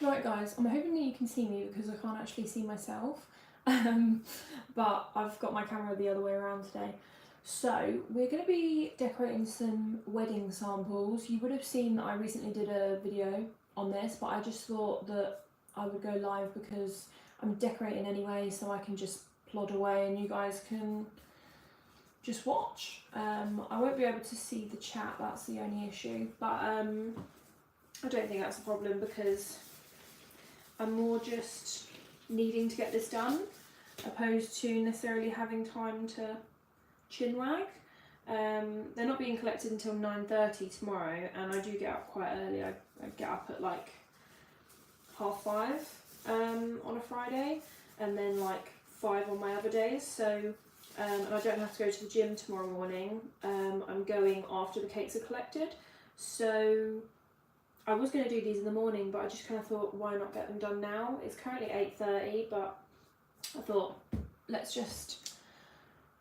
Right guys, I'm hoping that you can see me because I can't actually see myself, but I've got my camera the other way around today. So we're going to be decorating some wedding samples. You would have seen that I recently did a video on this, but I just thought that I would go live because I'm decorating anyway, so I can just plod away and you guys can just watch. I won't be able to see the chat, that's the only issue, but I don't think that's a problem because I'm more just needing to get this done opposed to necessarily having time to chinwag. They're not being collected until 9:30 tomorrow, and I do get up quite early. I get up at like 5:30 on a Friday, and then like 5 on my other days. So and I don't have to go to the gym tomorrow morning. I'm going after the cakes are collected. So I was going to do these in the morning, but I just kind of thought, why not get them done now? It's currently 8:30, but I thought, let's just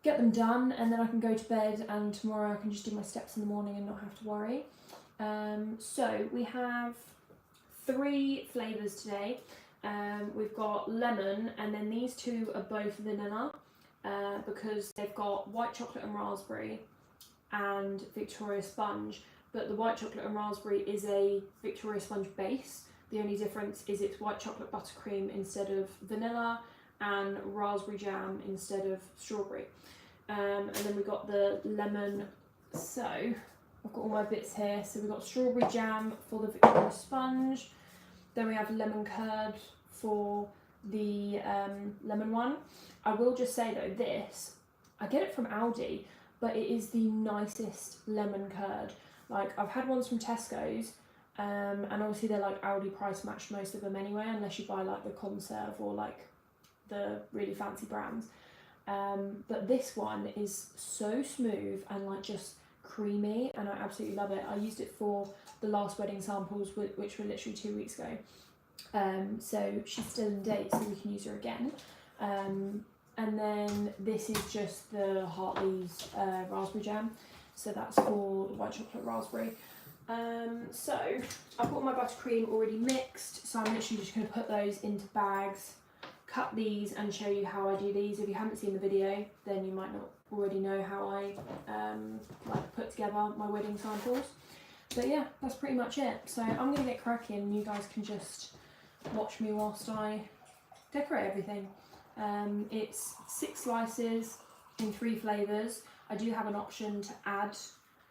get them done and then I can go to bed, and tomorrow I can just do my steps in the morning and not have to worry. So we have 3 flavours today. We've got lemon, and then these 2 are both vanilla because they've got white chocolate and raspberry and Victoria sponge. But the white chocolate and raspberry is a Victoria sponge base. The only difference is it's white chocolate buttercream instead of vanilla and raspberry jam instead of strawberry. And then we've got the lemon. So I've got all my bits here. So we've got strawberry jam for the Victoria sponge. Then we have lemon curd for the lemon one. I will just say though, this, I get it from Aldi, but it is the nicest lemon curd. Like, I've had ones from Tesco's, and obviously they're like Aldi price matched, most of them anyway, unless you buy like the conserve or like the really fancy brands. But this one is so smooth and like just creamy, and I absolutely love it. I used it for the last wedding samples, which were literally 2 weeks ago. So she's still in date, so we can use her again. And then this is just the Hartley's raspberry jam. So that's for the white chocolate raspberry. So I've got my buttercream already mixed, so I'm literally just going to put those into bags, cut these and show you how I do these. If you haven't seen the video, then you might not already know how I like put together my wedding samples. But yeah, that's pretty much it. So I'm going to get cracking and you guys can just watch me whilst I decorate everything. It's 6 slices in 3 flavours. I do have an option to add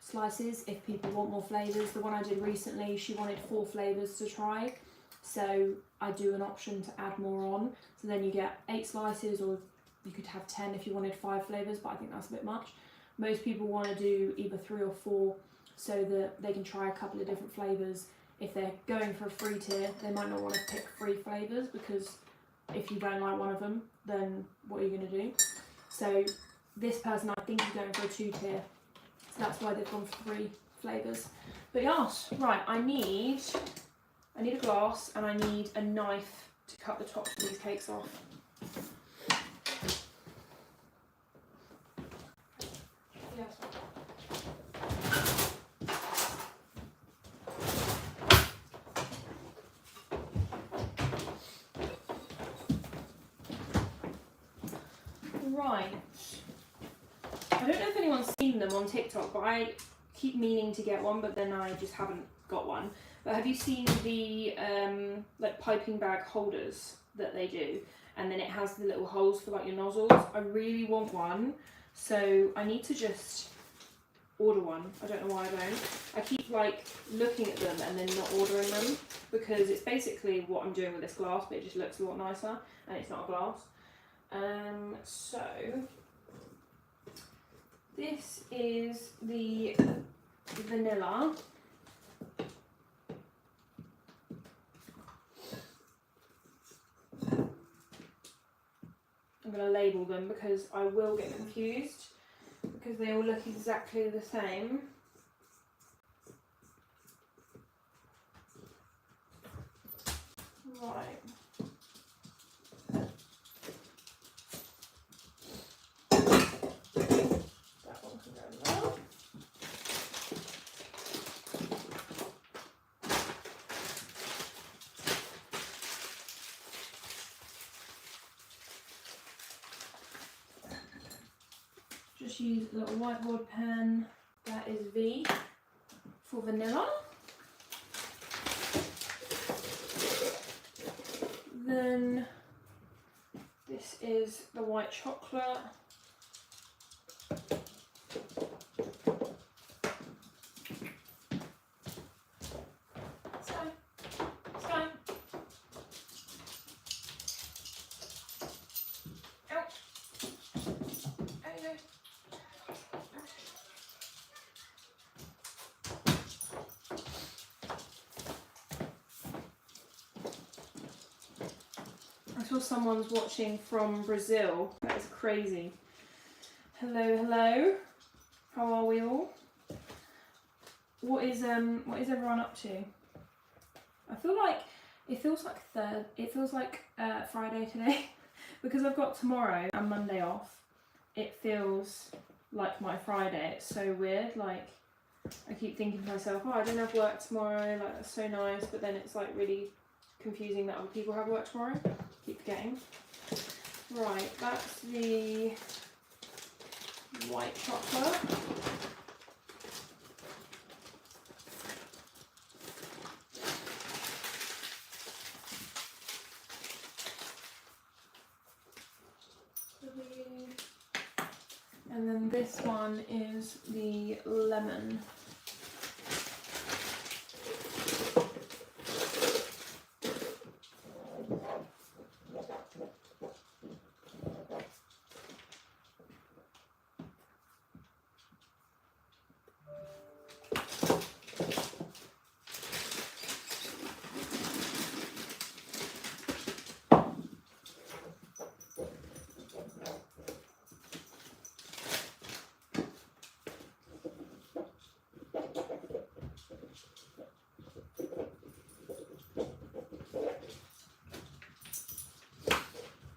slices if people want more flavours. The one I did recently, she wanted 4 flavours to try, so I do an option to add more on. So then you get 8 slices, or you could have 10 if you wanted 5 flavours, but I think that's a bit much. Most people want to do either 3 or 4 so that they can try a couple of different flavours. If they're going for a free tier, they might not want to pick 3 flavours, because if you don't like one of them, then what are you going to do? So this person, I think, is going for a 2 tier, so that's why they've gone for 3 flavours. But yes, right, I need a glass and I need a knife to cut the tops of these cakes off. Right, I don't know if anyone's seen them on TikTok, but I keep meaning to get one, but then I just haven't got one. But have you seen the like piping bag holders that they do, and then it has the little holes for like your nozzles? I really want one, so I need to just order one. I don't know why I don't. I keep like looking at them and then not ordering them, because it's basically what I'm doing with this glass, but it just looks a lot nicer and it's not a glass. So this is the vanilla. I'm going to label them because I will get confused, because they all look exactly the same. Right. just use a little whiteboard pen. That is V for vanilla. Then this is the white chocolate. I saw someone's watching from Brazil. That is crazy. Hello, hello. How are we all? What is everyone up to? I feel like it feels like Friday today because I've got tomorrow and Monday off. It feels like my Friday. It's so weird. Like I keep thinking to myself, oh, I don't have work tomorrow. Like that's so nice, but then it's like really confusing that other people have work tomorrow. Keep forgetting. Right, that's the white chocolate. And then this one is the lemon.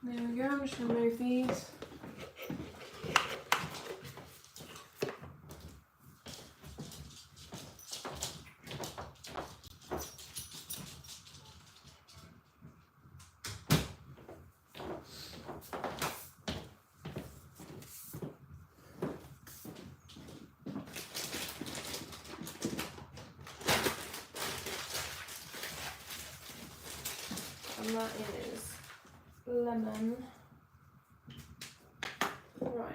There we go, I'm just going to move these. And that is lemon. Right,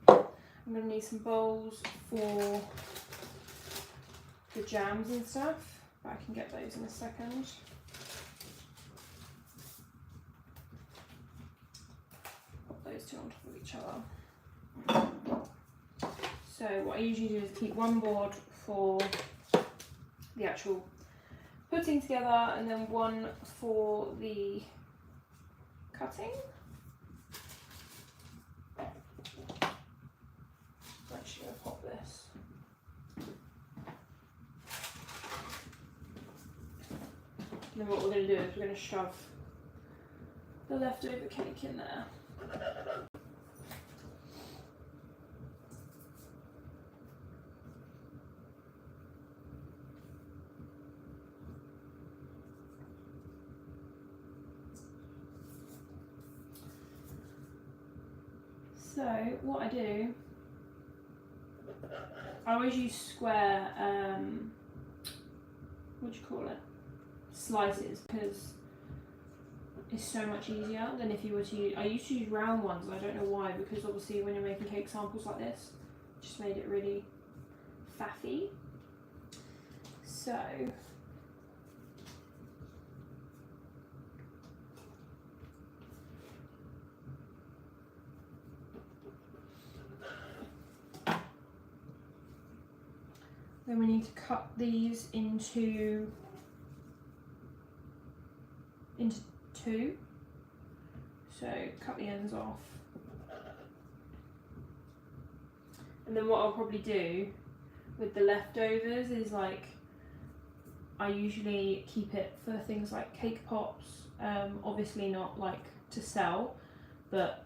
I'm going to need some bowls for the jams and stuff, but I can get those in a second. Put those two on top of each other. So what I usually do is keep one board for the actual putting together and then one for the cutting. I'm actually going to pop this. And then what we're going to do is we're going to shove the leftover cake in there. So what I do, I always use square, what do you call it, slices, because it's so much easier than if you were to use, I used to use round ones, I don't know why, because obviously when you're making cake samples like this, it just made it really faffy. So then we need to cut these into two. So cut the ends off. And then what I'll probably do with the leftovers is like, I usually keep it for things like cake pops, obviously not like to sell, but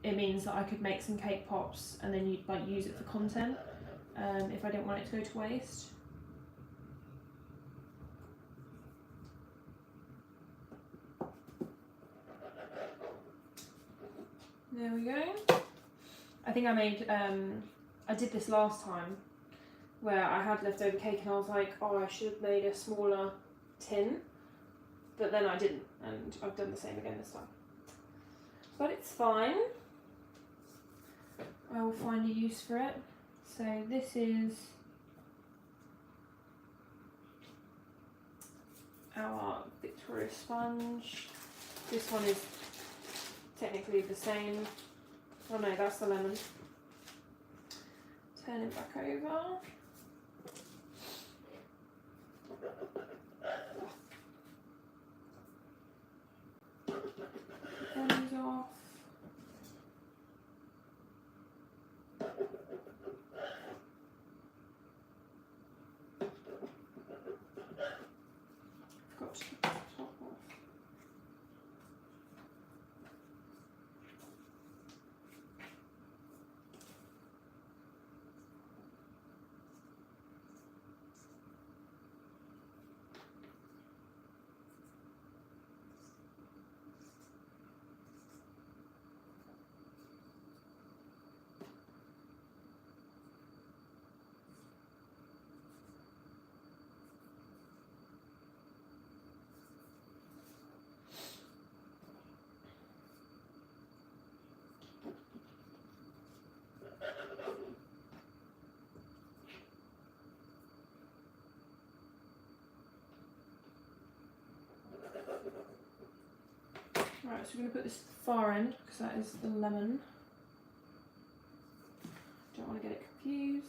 it means that I could make some cake pops and then you'd like use it for content. If I didn't want it to go to waste. There we go. I think I made, I did this last time where I had leftover cake and I was like, oh, I should have made a smaller tin, but then I didn't, and I've done the same again this time. But it's fine. I will find a use for it. So this is our Victoria sponge. This one is technically the same. Oh no, that's the lemon. Turn it back over. Lemons off. Forgot to take the top off. Right, so we're going to put this to the far end because that is the lemon. Don't want to get it confused.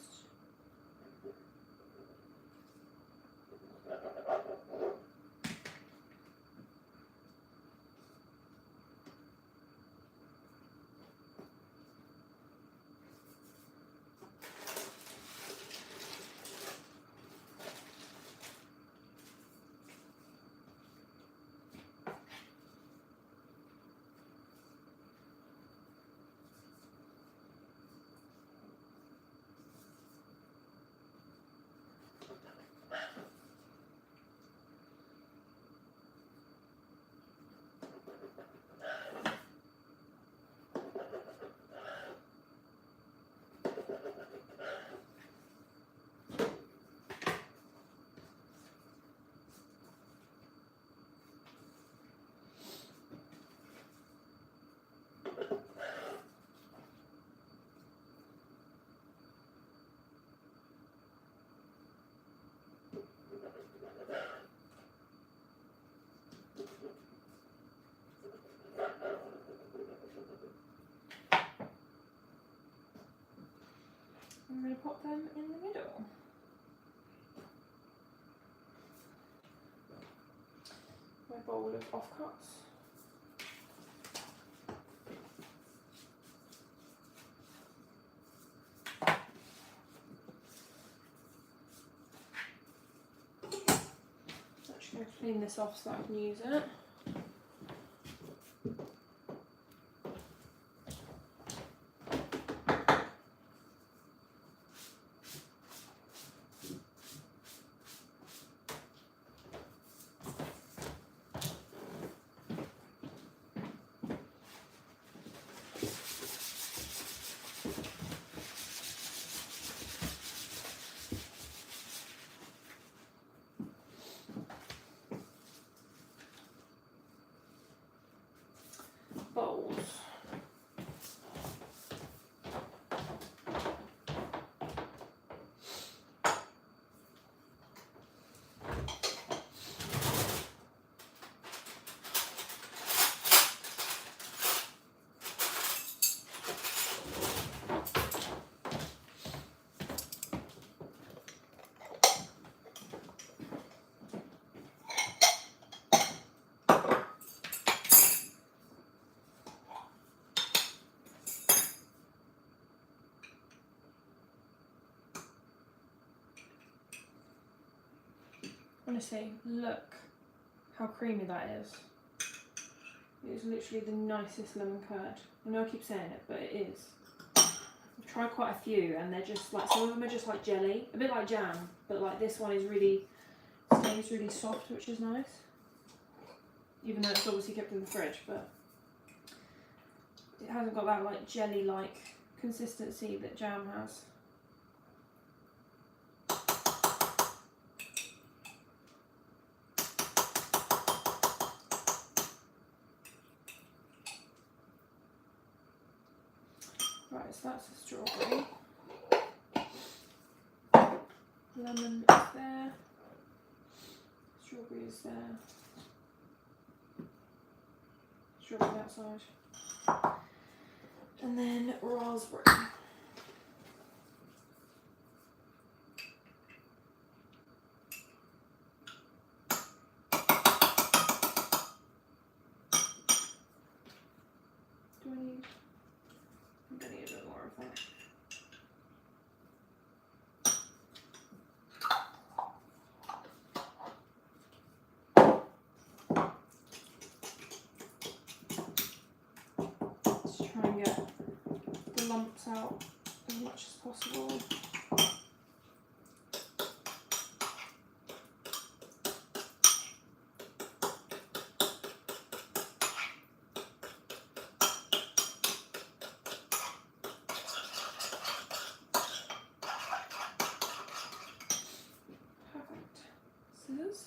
I'm going to pop them in the middle. My bowl of offcuts. I'm just going to clean this off so I can use it. Bowls. Honestly, look how creamy that is. It is literally the nicest lemon curd. I know I keep saying it, but it is. I've tried quite a few and they're just like, some of them are just like jelly, a bit like jam, but like this one is really, stays really soft, which is nice. Even though it's obviously kept in the fridge, but it hasn't got that like jelly-like consistency that jam has. Right, so that's the strawberry. Lemon is there. Strawberry is there. Strawberry outside. And then raspberry. Do I need? I'm gonna need a bit more of that. Just try and get the lumps out as much as possible. Perfect. Scissors.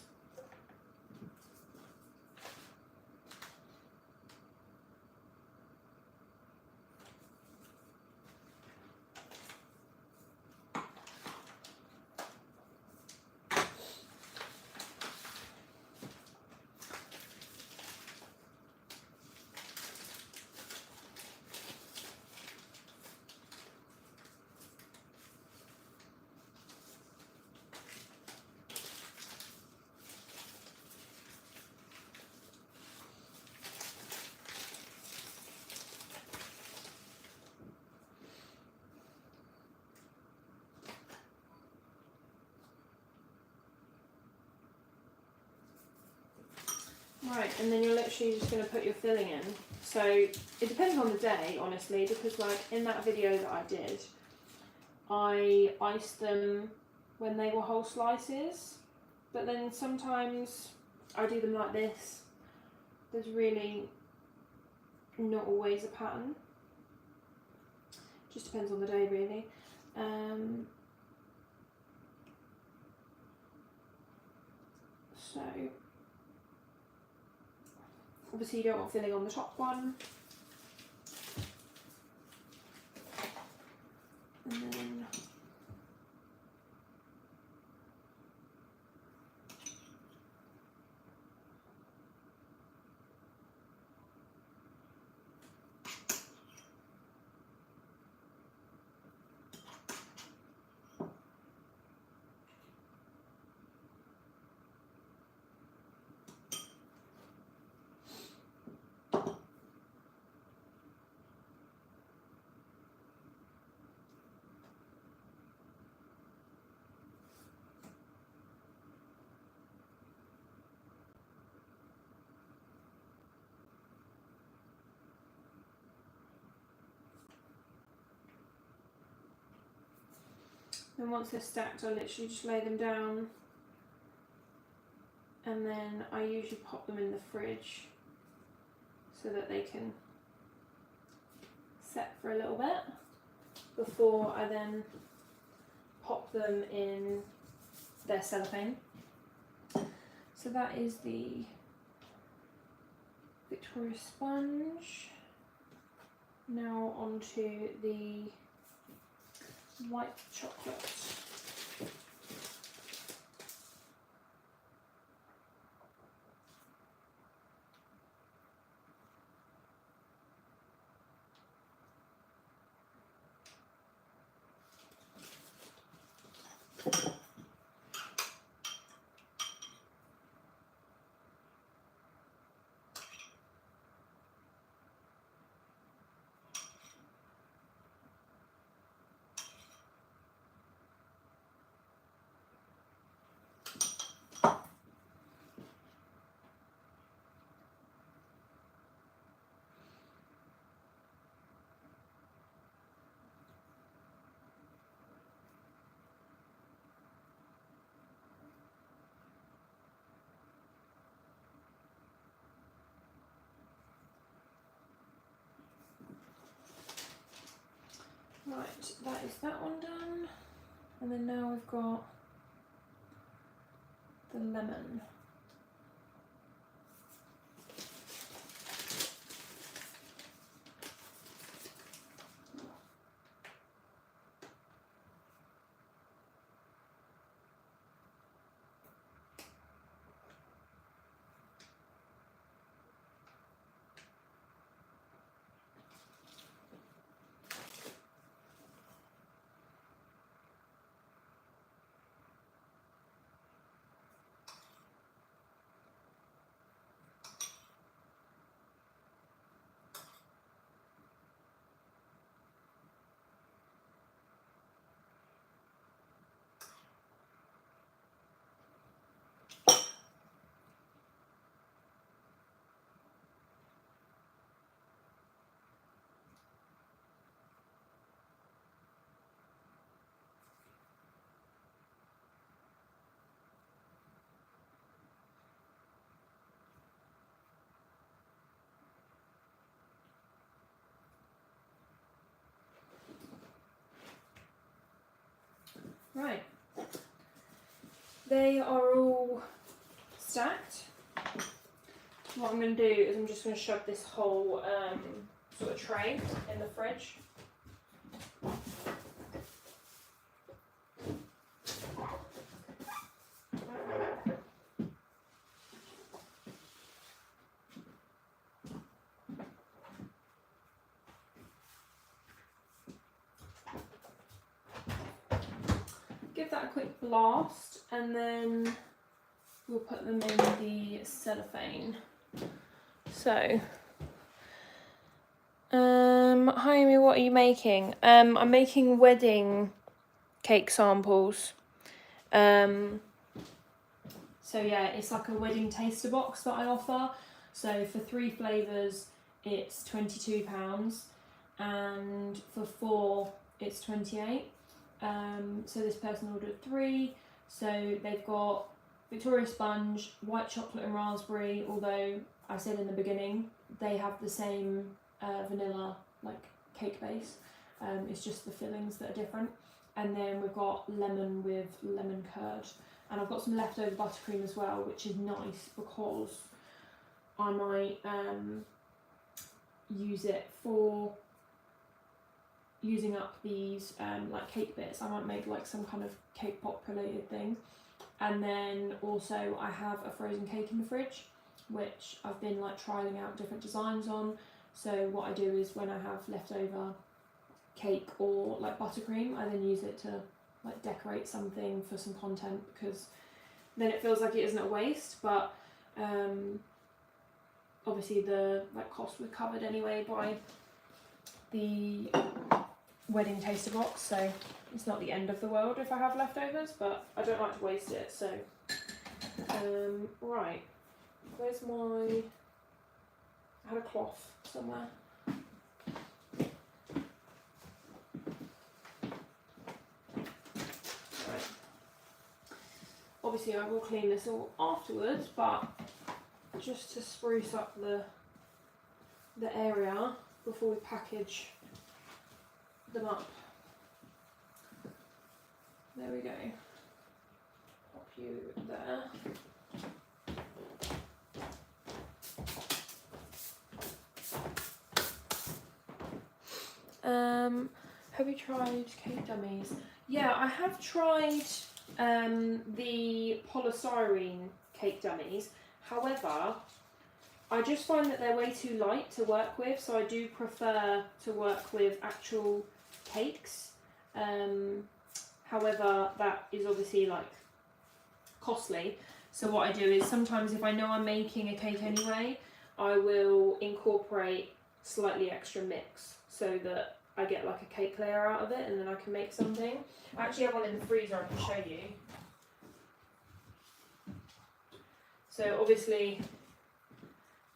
Right, and then you're literally just going to put your filling in. So it depends on the day, honestly, because like in that video that I did, I iced them when they were whole slices, but then sometimes I do them like this. There's really not always a pattern. Just depends on the day, really. So obviously you don't want filling on the top one. And then once they're stacked, I literally just lay them down, and then I usually pop them in the fridge so that they can set for a little bit before I then pop them in their cellophane. So that is the Victoria sponge. Now onto the white chocolate. that is that one done. And then now we've got the lemon. Right, they are all stacked. What I'm going to do is I'm just going to shove this whole sort of tray in the fridge. Give that a quick blast and then we'll put them in the cellophane. So, hi Amy, what are you making? I'm making wedding cake samples. So yeah, it's like a wedding taster box that I offer. So for 3 flavours, it's £22, and for 4, it's 28. So this person ordered 3, so they've got Victoria sponge, white chocolate and raspberry, although I said in the beginning they have the same vanilla like cake base, it's just the fillings that are different. And then we've got lemon with lemon curd, and I've got some leftover buttercream as well, which is nice because I might use it for using up these like cake bits. I might make like some kind of cake pop related thing. And then also I have a frozen cake in the fridge, which I've been like trialing out different designs on. So what I do is when I have leftover cake or like buttercream, I then use it to like decorate something for some content, because then it feels like it isn't a waste, but obviously the like cost was covered anyway by the wedding taster box, so it's not the end of the world if I have leftovers, but I don't like to waste it. So right, where's my, I had a cloth somewhere. Right, obviously I will clean this all afterwards, but just to spruce up the area before we package them up. There we go. Pop you there. Have you tried cake dummies? Yeah, I have tried the polystyrene cake dummies. However, I just find that they're way too light to work with, so I do prefer to work with actual cakes. However, that is obviously like costly. So what I do is sometimes if I know I'm making a cake anyway, I will incorporate slightly extra mix so that I get like a cake layer out of it, and then I can make something. I actually have one in the freezer I can show you. So obviously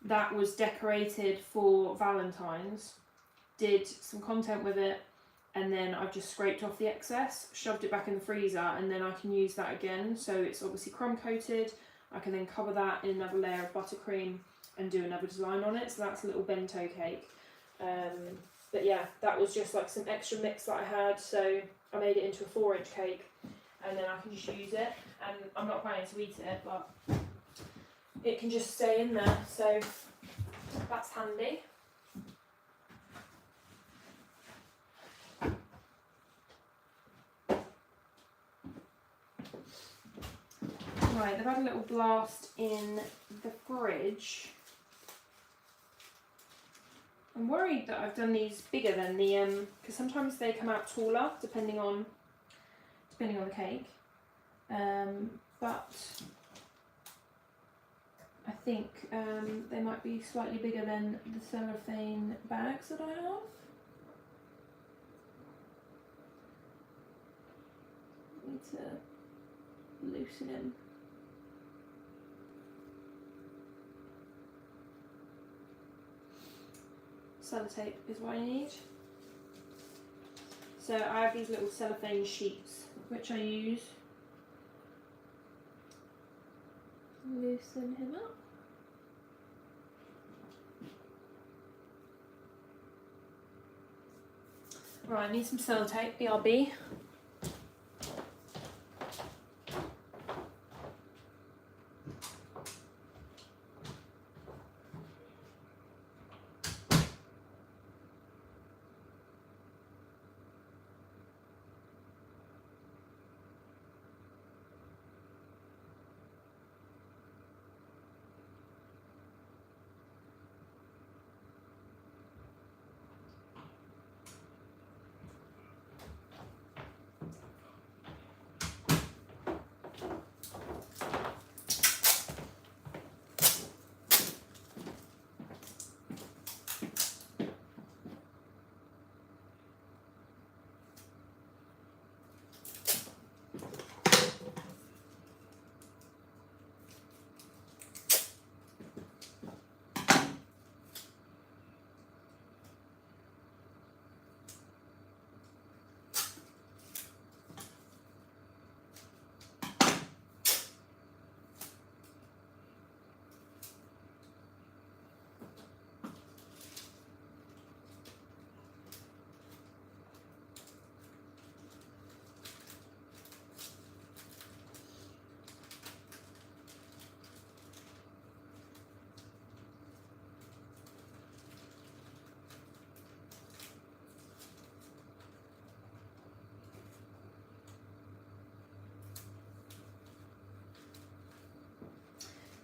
that was decorated for Valentine's, did some content with it, and then I've just scraped off the excess, shoved it back in the freezer, and then I can use that again. So it's obviously crumb coated. I can then cover that in another layer of buttercream and do another design on it. So that's a little bento cake. But yeah, that was just like some extra mix that I had, so I made it into a 4-inch cake, and then I can just use it. And I'm not planning to eat it, but it can just stay in there, so that's handy. Right, they've had a little blast in the fridge. I'm worried that I've done these bigger than the because sometimes they come out taller depending on the cake. But I think they might be slightly bigger than the cellophane bags that I have. Need to loosen him. Sellotape is what I need. So I have these little cellophane sheets which I use. Loosen him up. Right, I need some sellotape, BRB.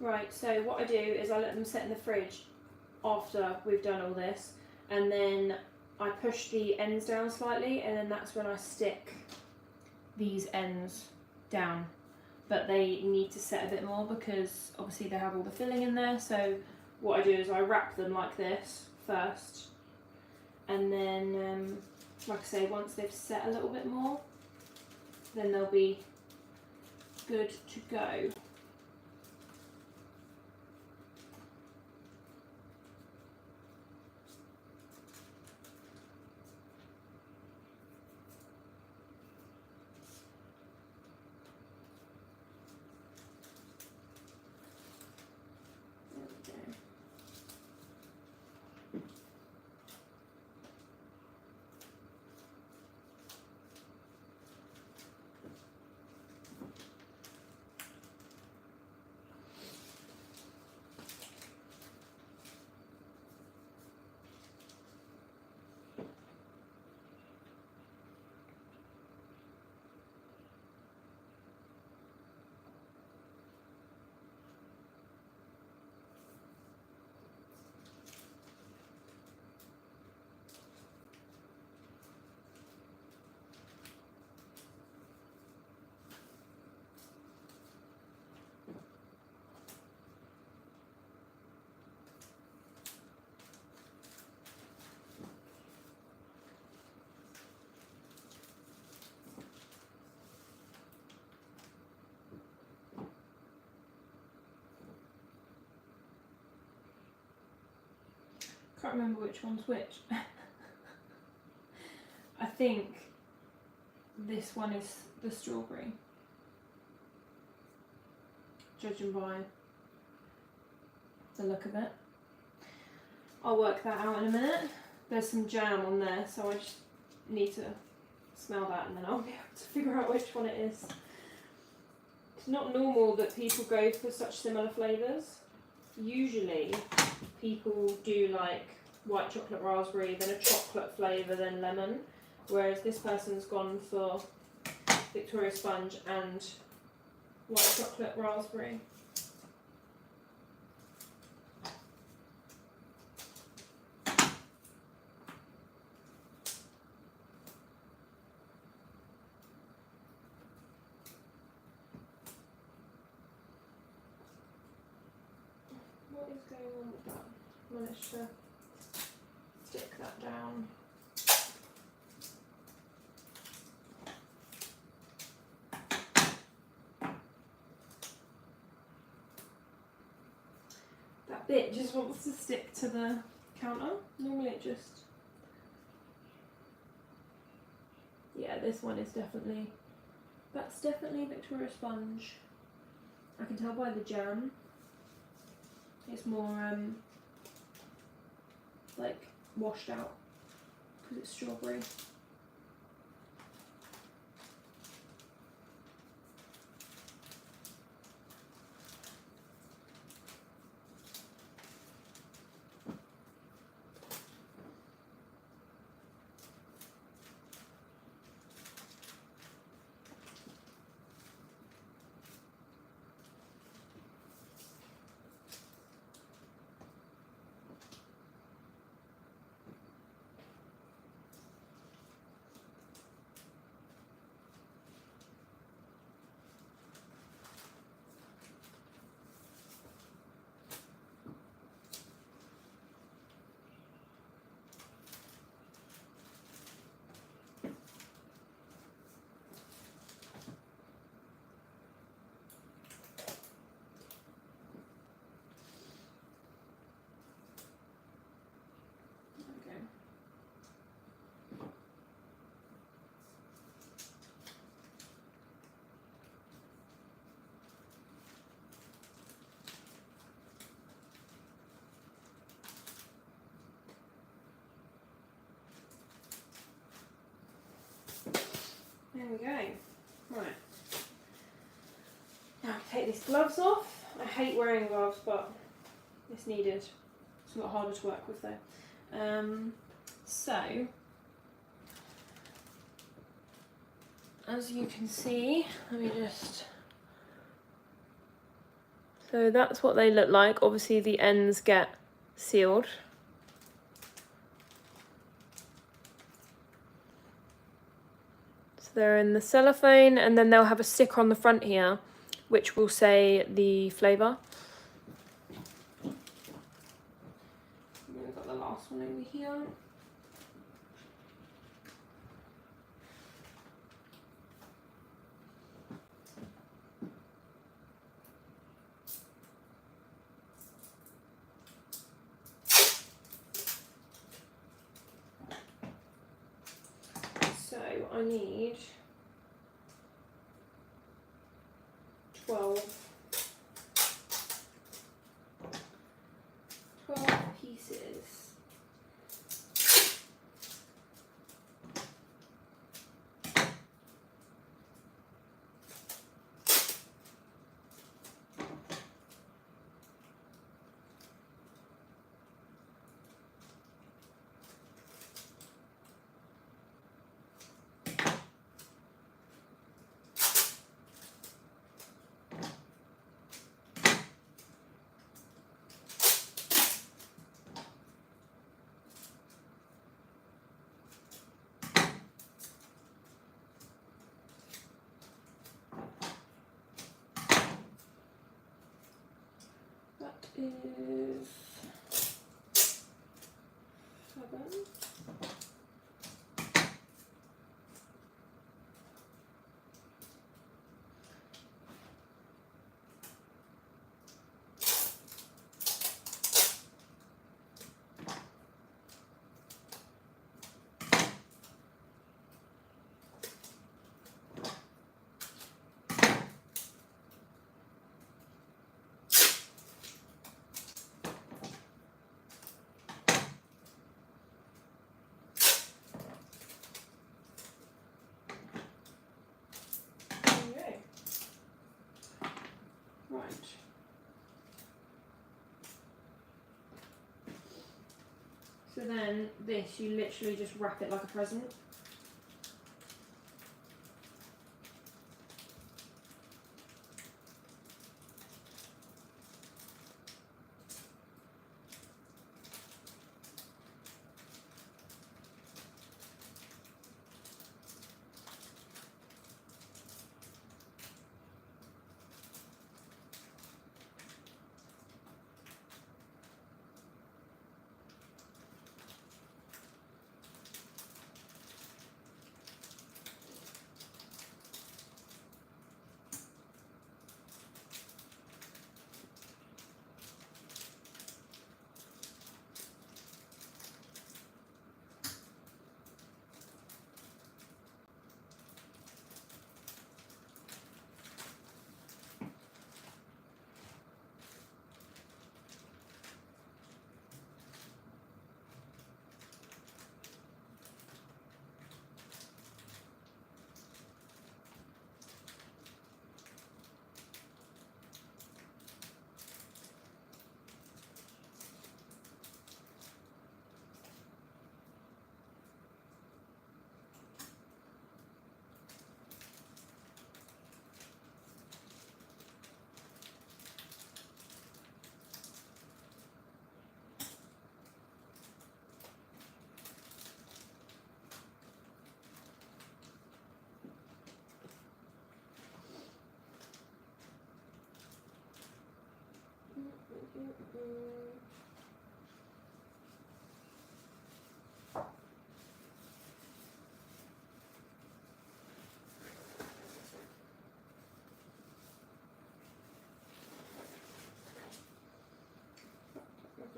Right, so what I do is I let them sit in the fridge after we've done all this, and then I push the ends down slightly, and then that's when I stick these ends down. But they need to set a bit more because obviously they have all the filling in there, so what I do is I wrap them like this first, and then like I say, once they've set a little bit more, then they'll be good to go. Can't remember which one's which. I think this one is the strawberry, judging by the look of it. I'll work that out in a minute. there's some jam on there, so I just need to smell that and then I'll be able to figure out which one it is. It's not normal that people go for such similar flavours. Usually people do like white chocolate raspberry, then a chocolate flavour, then lemon, whereas this person's gone for Victoria Sponge and white chocolate raspberry. What is going on with that? Managed to stick that down. That bit just wants to stick to the counter. Normally it just... Yeah, this one is definitely... That's definitely Victoria Sponge. I can tell by the jam. It's more like washed out because it's strawberry. There we go. Right. Now take these gloves off. I hate wearing gloves, but it's needed. It's a lot harder to work with though. So, as you can see, let me just... So that's what they look like. Obviously the ends get sealed. They're in the cellophane, and then they'll have a sticker on the front here which will say the flavour. We've got the last one over here. So I need 12 pieces. Is 7. So then this, you literally just wrap it like a present.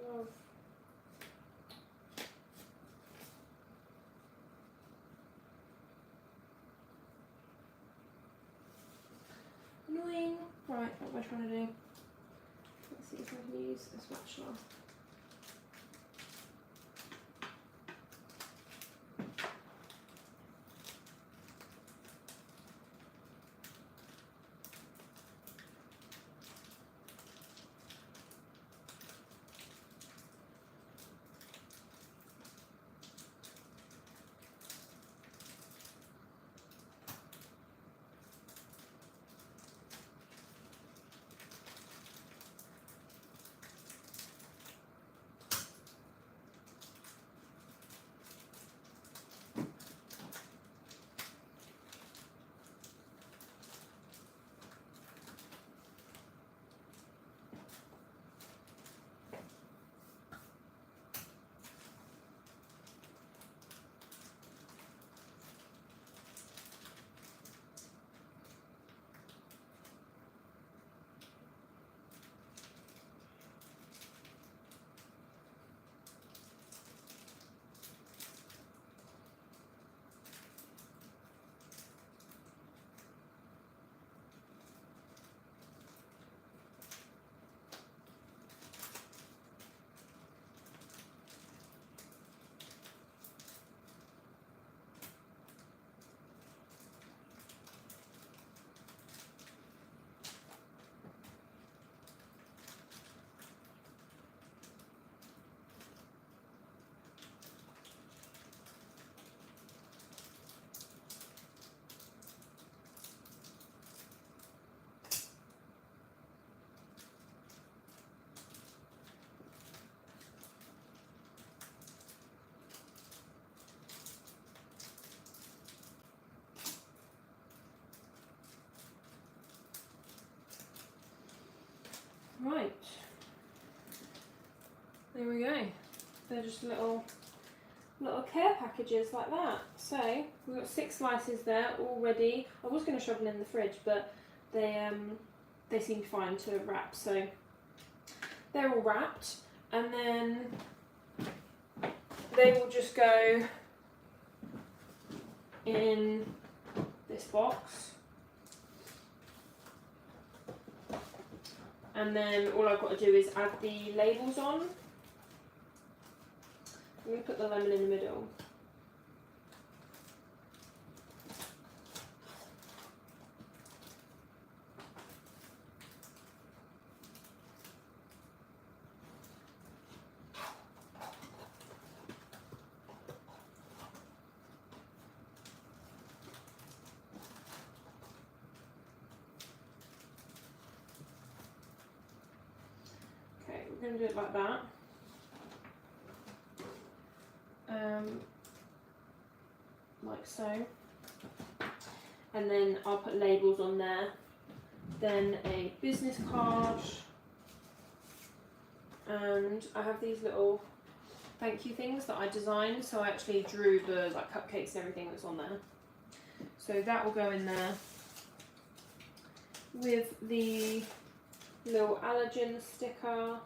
Love. Annoying. Right, what am I trying to do? Let's see if I can use a spatula. Right, there we go. They're just little care packages like that. So we've got 6 slices there all ready. I was going to shove them in the fridge, but they seemed fine to wrap, so they're all wrapped, and then they will just go in this box. And then all I've got to do is add the labels on. I'm going to put the lemon in the middle. I'm going to do it like that. Like so. And then I'll put labels on there. Then a business card. And I have these little thank you things that I designed. So I actually drew the like cupcakes and everything that's on there. So that will go in there. With the little allergen sticker.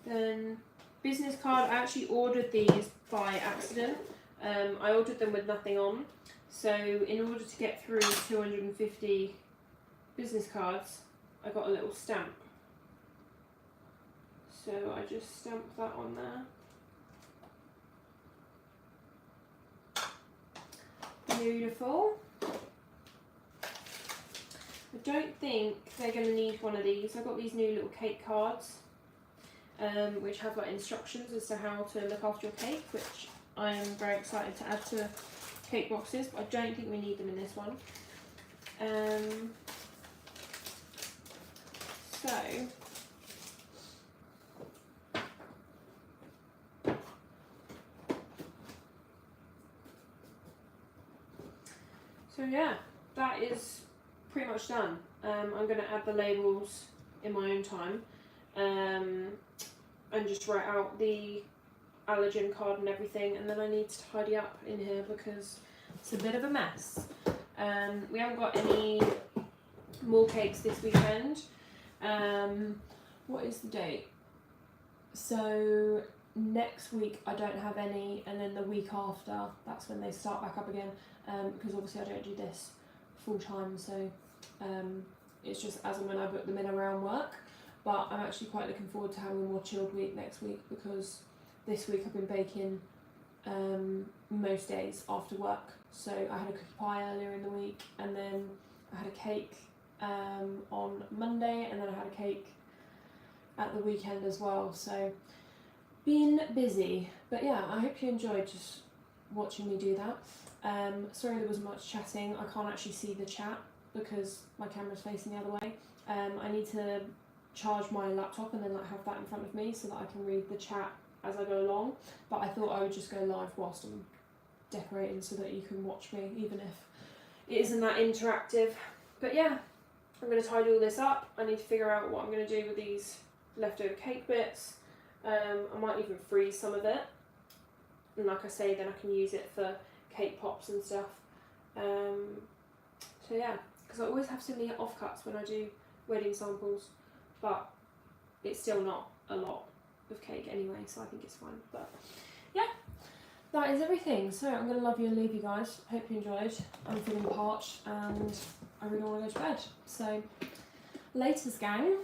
Then business card, I actually ordered these by accident. I ordered them with nothing on. So in order to get through 250 business cards, I got a little stamp. So I just stamped that on there. Beautiful. I don't think they're going to need one of these. I got these new little cake cards, which have like instructions as to how to look after your cake, which I am very excited to add to cake boxes, but I don't think we need them in this one. So yeah, that is pretty much done. I'm going to add the labels in my own time, and just write out the allergen card and everything, and then I need to tidy up in here because it's a bit of a mess. We haven't got any more cakes this weekend. What is the date? So next week I don't have any, and then the week after, that's when they start back up again, because obviously I don't do this full time, so it's just as and when I book them in around work. But I'm actually quite looking forward to having a more chilled week next week, because this week I've been baking most days after work. So I had a cookie pie earlier in the week, and then I had a cake on Monday, and then I had a cake at the weekend as well. So been busy, but yeah, I hope you enjoyed just watching me do that. Sorry there wasn't much chatting. I can't actually see the chat because my camera's facing the other way. I need to charge my laptop and then like have that in front of me so that I can read the chat as I go along, but I thought I would just go live whilst I'm decorating so that you can watch me, even if it isn't that interactive. But yeah, I'm going to tidy all this up. I need to figure out what I'm going to do with these leftover cake bits. I might even freeze some of it, and like I say, then I can use it for cake pops and stuff. So yeah, because I always have so many offcuts when I do wedding samples, but it's still not a lot of cake anyway, so I think it's fine. But yeah, that is everything. So I'm going to love you and leave you guys. Hope you enjoyed. I'm feeling parched and I really want to go to bed. So laters, gang.